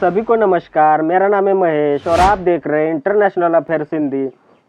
सभी को नमस्कार। मेरा नाम है महेश और आप देख रहे हैं इंटरनेशनल अफेयर्स हिंदी।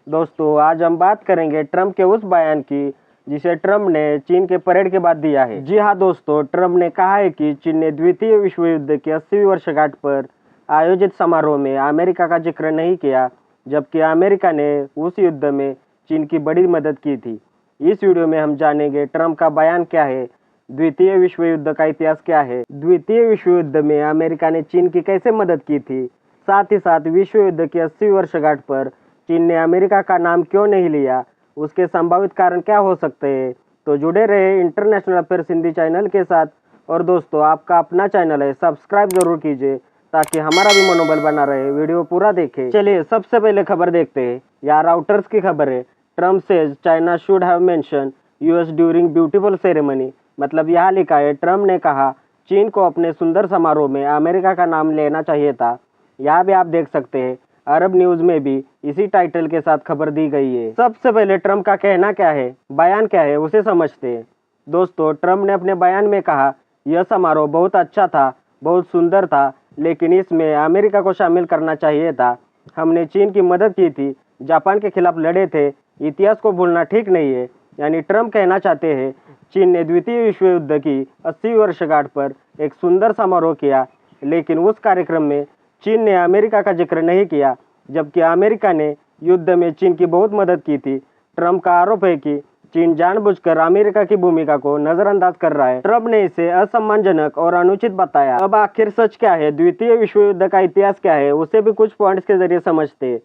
दोस्तों, आज हम बात करेंगे ट्रंप के उस बयान की जिसे ट्रंप ने चीन के परेड के बाद दिया है। जी हाँ दोस्तों, ट्रंप ने कहा है कि चीन ने द्वितीय विश्व युद्ध की 80वीं वर्षगांठ पर आयोजित समारोह में अमेरिका का जिक्र नहीं किया, जबकि अमेरिका ने उस युद्ध में चीन की बड़ी मदद की थी। इस वीडियो में हम जानेंगे ट्रंप का बयान क्या है, द्वितीय विश्व युद्ध का इतिहास क्या है, द्वितीय विश्व युद्ध में अमेरिका ने चीन की कैसे मदद की थी, साथ ही साथ विश्व युद्ध की 80वीं वर्षगांठ पर चीन ने अमेरिका का नाम क्यों नहीं लिया, उसके संभावित कारण क्या हो सकते हैं। तो जुड़े रहे इंटरनेशनल अफेयर्स हिंदी चैनल के साथ। और दोस्तों, आपका अपना चैनल है, सब्सक्राइब जरूर कीजिए ताकि हमारा भी मनोबल बना रहे। वीडियो पूरा देखें। चलिए सबसे पहले खबर देखते हैं। यहाँ राउटर्स की खबर है। Trump says China should have mention US during beautiful ceremony. मतलब यहाँ लिखा है, ट्रंप ने कहा चीन को अपने सुंदर समारोह में अमेरिका का नाम लेना चाहिए था। यहाँ भी आप देख सकते हैं, अरब न्यूज में भी इसी टाइटल के साथ खबर दी गई है। सबसे पहले ट्रंप का कहना क्या है, बयान क्या है, उसे समझते हैं। दोस्तों, ट्रंप ने अपने बयान में कहा यह समारोह बहुत अच्छा था, बहुत सुंदर था, लेकिन इसमें अमेरिका को शामिल करना चाहिए था। हमने चीन की मदद की थी, जापान के खिलाफ लड़े थे, इतिहास को भूलना ठीक नहीं है। यानी ट्रंप कहना चाहते हैं चीन ने द्वितीय विश्व युद्ध की 80वीं वर्षगांठ पर एक सुंदर समारोह किया, लेकिन उस कार्यक्रम में चीन ने अमेरिका का जिक्र नहीं किया, जबकि अमेरिका ने युद्ध में चीन की बहुत मदद की थी। ट्रंप का आरोप है कि चीन जानबूझकर अमेरिका की भूमिका को नजरअंदाज कर रहा है। ट्रंप ने इसे असम्मानजनक और अनुचित बताया। अब आखिर सच क्या है, द्वितीय विश्व युद्ध का इतिहास क्या है, उसे भी कुछ पॉइंट्स के जरिए समझते हैं।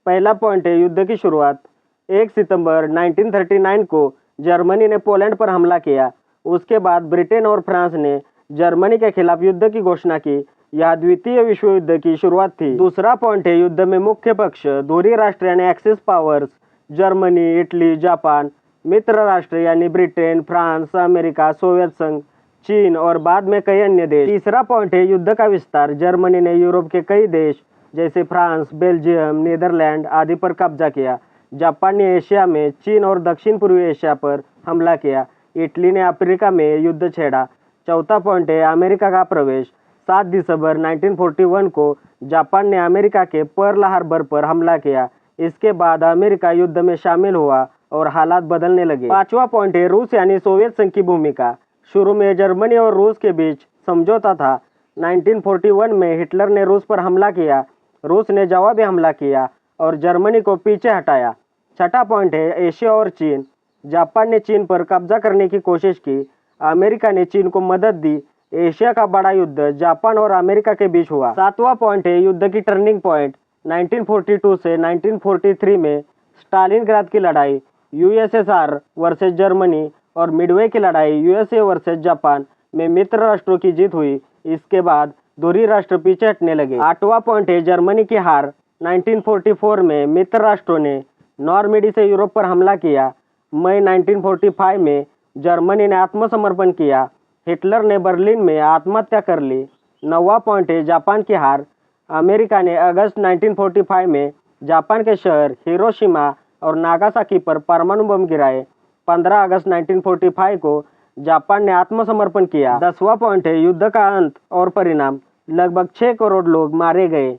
पहला पॉइंट है युद्ध की शुरुआत। 1 सितंबर 1939 को जर्मनी ने पोलैंड पर हमला किया। उसके बाद ब्रिटेन और फ्रांस ने जर्मनी के खिलाफ युद्ध की घोषणा की। यह द्वितीय विश्व युद्ध की शुरुआत थी। दूसरा पॉइंट है युद्ध में मुख्य पक्ष धुरी राष्ट्र यानी axis powers, Germany, Italy, Japan, मित्र राष्ट्र यानी ब्रिटेन, फ्रांस, अमेरिका, सोवियत संघ, चीन और बाद में कई अन्य देश। तीसरा पॉइंट है युद्ध का विस्तार। जर्मनी ने यूरोप के कई देश जैसे फ्रांस, बेल्जियम, नीदरलैंड आदि पर कब्जा किया। जापान ने एशिया में चीन और दक्षिण पूर्वी एशिया पर हमला किया। इटली ने अफ्रीका में युद्ध छेड़ा। चौथा पॉइंट है अमेरिका का प्रवेश। 7 दिसंबर 1941 को जापान ने अमेरिका के पर्ल हार्बर पर हमला किया। इसके बाद अमेरिका युद्ध में शामिल हुआ और हालात बदलने लगे। पांचवा पॉइंट है रूस यानी सोवियत संघ की भूमिका। शुरू में जर्मनी और रूस के बीच समझौता था। 1941 में हिटलर ने रूस पर हमला किया। रूस ने जवाबी हमला किया और जर्मनी को पीछे हटाया। छठा पॉइंट है एशिया और चीन। जापान ने चीन पर कब्जा करने की कोशिश की। अमेरिका ने चीन को मदद दी। एशिया का बड़ा युद्ध जापान और अमेरिका के बीच हुआ। सातवां पॉइंट है युद्ध की टर्निंग पॉइंट। 1942 से 1943 में स्टालिनग्राद की लड़ाई, यूएसएसआर वर्सेस जर्मनी और मिडवे की लड़ाई, यूएसए वर्सेस जापान में मित्र राष्ट्रों की जीत हुई। इसके बाद धुरी राष्ट्र पीछे हटने लगे। आठवां पॉइंट है जर्मनी की हार। 1944 में मित्र राष्ट्रों ने नॉर्मंडी से यूरोप पर हमला किया। मई 1945 में जर्मनी ने आत्मसमर्पण किया। हिटलर ने बर्लिन में आत्महत्या कर ली। 9वां पॉइंट है जापान की हार। अमेरिका ने अगस्त 1945 में जापान के शहर हिरोशिमा और नागासाकी पर परमाणु बम गिराए। 15 अगस्त 1945 को जापान ने आत्मसमर्पण किया। 10वां पॉइंट है युद्ध का अंत और परिणाम। लगभग 6 करोड़ लोग मारे गए।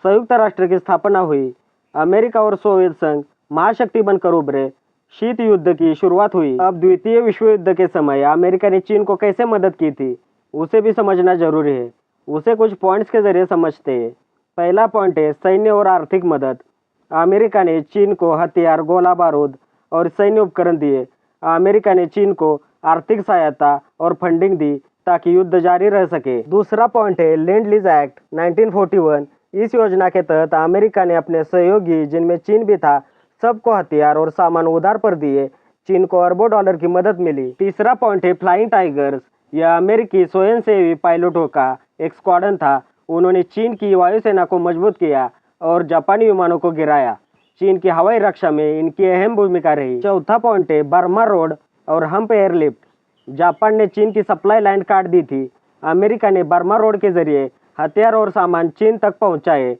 संयुक्त राष्ट्र की स्थापना हुई। अमेरिका और सोवियत संघ महाशक्ति बनकर उभरे। शीत युद्ध की शुरुआत हुई। अब द्वितीय विश्व युद्ध के समय अमेरिका ने चीन को कैसे मदद की थी, उसे भी समझना जरूरी है। उसे कुछ पॉइंट्स के जरिए समझते हैं। पहला पॉइंट है सैन्य और आर्थिक मदद। अमेरिका ने चीन को हथियार, गोला बारूद और सैन्य उपकरण दिए। अमेरिका ने चीन को आर्थिक सहायता और फंडिंग दी ताकि युद्ध जारी रह सके। दूसरा पॉइंट है लैंड लीज एक्ट 1941। इस योजना के तहत अमेरिका ने अपने सहयोगी, जिनमें चीन भी था, सबको हथियार और सामान उधार पर दिए। चीन को अरबों डॉलर की मदद मिली। तीसरा पॉइंट है फ्लाइंग टाइगर्स। यह अमेरिकी स्वयंसेवी पायलटों का एक स्क्वाड्रन था। उन्होंने चीन की वायुसेना को मजबूत किया और जापानी विमानों को गिराया। चीन की हवाई रक्षा में इनकी अहम भूमिका रही। चौथा पॉइंट है बर्मा रोड और हम्प एयरलिफ्ट। जापान ने चीन की सप्लाई लाइन काट दी थी। अमेरिका ने बर्मा रोड के जरिए हथियार और सामान चीन तक पहुंचाए।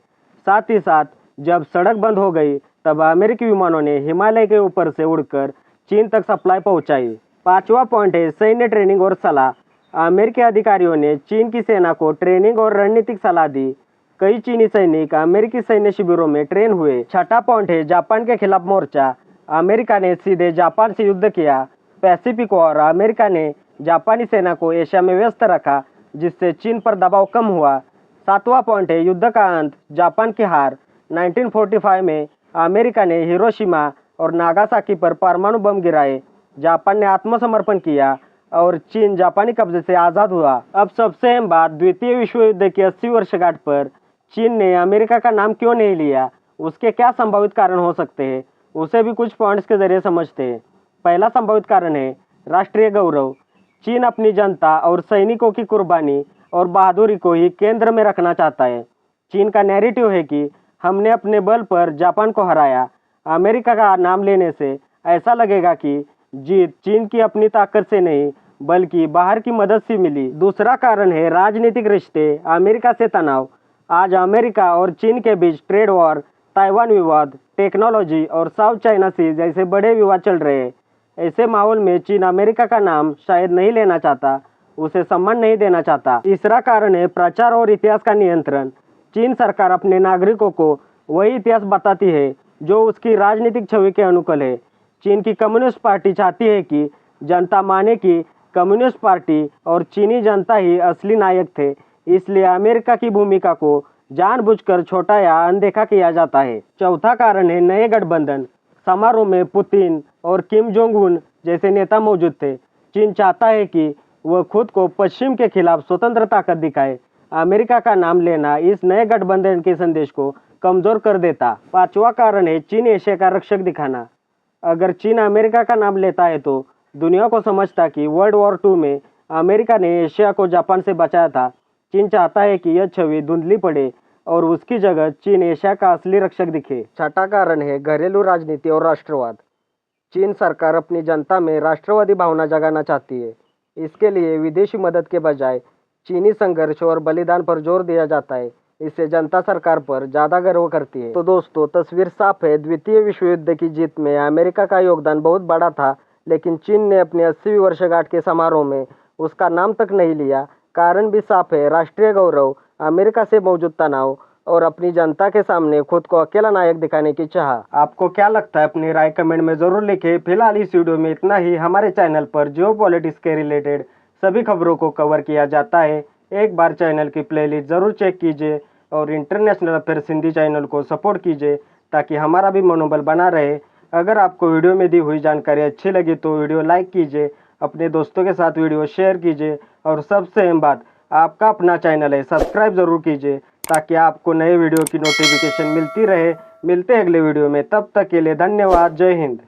साथ ही साथ जब सड़क बंद हो गई तब अमेरिकी विमानों ने हिमालय के ऊपर से उड़कर चीन तक सप्लाई पहुंचाई। पांचवा पॉइंट है सैन्य ट्रेनिंग और सलाह। अमेरिकी अधिकारियों ने चीन की सेना को ट्रेनिंग और रणनीतिक सलाह दी। कई चीनी सैनिक अमेरिकी सैन्य शिविरों में ट्रेन हुए। छठा पॉइंट है जापान के खिलाफ मोर्चा। अमेरिका ने सीधे जापान से युद्ध किया। Pacific war. अमेरिका ने जापानी सेना को एशिया में व्यस्त रखा, जिससे चीन पर दबाव कम हुआ। सातवां पॉइंट है युद्ध का अंत, जापान की हार। 1945 में अमेरिका ने हिरोशिमा और नागासाकी पर परमाणु बम गिराए। जापान ने आत्मसमर्पण किया और चीन जापानी कब्जे से आज़ाद हुआ। अब सबसे अहम बात, द्वितीय विश्व युद्ध की 80 वर्षगांठ पर चीन ने अमेरिका का नाम क्यों नहीं लिया, उसके क्या संभावित कारण हो सकते हैं, उसे भी कुछ पॉइंट्स के जरिए समझते हैं। पहला संभावित कारण है राष्ट्रीय गौरव। चीन अपनी जनता और सैनिकों की कुर्बानी और बहादुरी को ही केंद्र में रखना चाहता है। चीन का नैरेटिव है कि हमने अपने बल पर जापान को हराया। अमेरिका का नाम लेने से ऐसा लगेगा कि जीत चीन की अपनी ताकत से नहीं, बल्कि बाहर की मदद से मिली। दूसरा कारण है राजनीतिक रिश्ते, अमेरिका से तनाव। आज अमेरिका और चीन के बीच ट्रेड वॉर, ताइवान विवाद, टेक्नोलॉजी और साउथ चाइना सी जैसे बड़े विवाद चल रहे हैं। ऐसे माहौल में चीन अमेरिका का नाम शायद नहीं लेना चाहता, उसे सम्मान नहीं देना चाहता। तीसरा कारण है प्रचार और इतिहास का नियंत्रण। चीन सरकार अपने नागरिकों को वही इतिहास बताती है जो उसकी राजनीतिक छवि के अनुकूल है। चीन की कम्युनिस्ट पार्टी चाहती है कि जनता माने कि कम्युनिस्ट पार्टी और चीनी जनता ही असली नायक थे, इसलिए अमेरिका की भूमिका को जानबूझकर छोटा या अनदेखा किया जाता है। चौथा कारण है नए गठबंधन। समारोह में पुतिन और किम जोंग उन जैसे नेता मौजूद थे। चीन चाहता है कि वह खुद को पश्चिम के खिलाफ स्वतंत्र ताकत दिखाए। अमेरिका का नाम लेना इस नए गठबंधन के संदेश को कमजोर कर देता। पांचवा कारण है चीन एशिया का रक्षक दिखाना। अगर चीन अमेरिका का नाम लेता है तो दुनिया को समझता कि वर्ल्ड वॉर 2 में अमेरिका ने एशिया को जापान से बचाया था। चीन चाहता है कि यह छवि धुंधली पड़े और उसकी जगह चीन एशिया का असली रक्षक दिखे। छठा कारण है घरेलू राजनीति और राष्ट्रवाद। चीन सरकार अपनी जनता में राष्ट्रवादी भावना जगाना चाहती है। इसके लिए विदेशी मदद के बजाय चीनी संघर्ष और बलिदान पर जोर दिया जाता है। इससे जनता सरकार पर ज़्यादा गर्व करती है। तो दोस्तों, तस्वीर साफ है, द्वितीय विश्व युद्ध की जीत में अमेरिका का योगदान बहुत बड़ा था, लेकिन चीन ने अपनी 80वीं वर्षगांठ के समारोह में उसका नाम तक नहीं लिया। कारण भी साफ है, राष्ट्रीय गौरव, अमेरिका से मौजूद तनाव और अपनी जनता के सामने खुद को अकेला नायक दिखाने की चाह। आपको क्या लगता है, अपनी राय कमेंट में जरूर लिखें। फिलहाल इस वीडियो में इतना ही। हमारे चैनल पर जियोपॉलिटिक्स के रिलेटेड सभी खबरों को कवर किया जाता है। एक बार चैनल की प्लेलिस्ट जरूर चेक कीजिए और इंटरनेशनल अफेयर्स हिंदी चैनल को सपोर्ट कीजिए ताकि हमारा भी मनोबल बना रहे। अगर आपको वीडियो में दी हुई जानकारी अच्छी लगी तो वीडियो लाइक कीजिए, अपने दोस्तों के साथ वीडियो शेयर कीजिए और सबसे अहम बात, आपका अपना चैनल है, सब्सक्राइब जरूर कीजिए ताकि आपको नए वीडियो की नोटिफिकेशन मिलती रहे। मिलते हैं अगले वीडियो में, तब तक के लिए धन्यवाद। जय हिंद।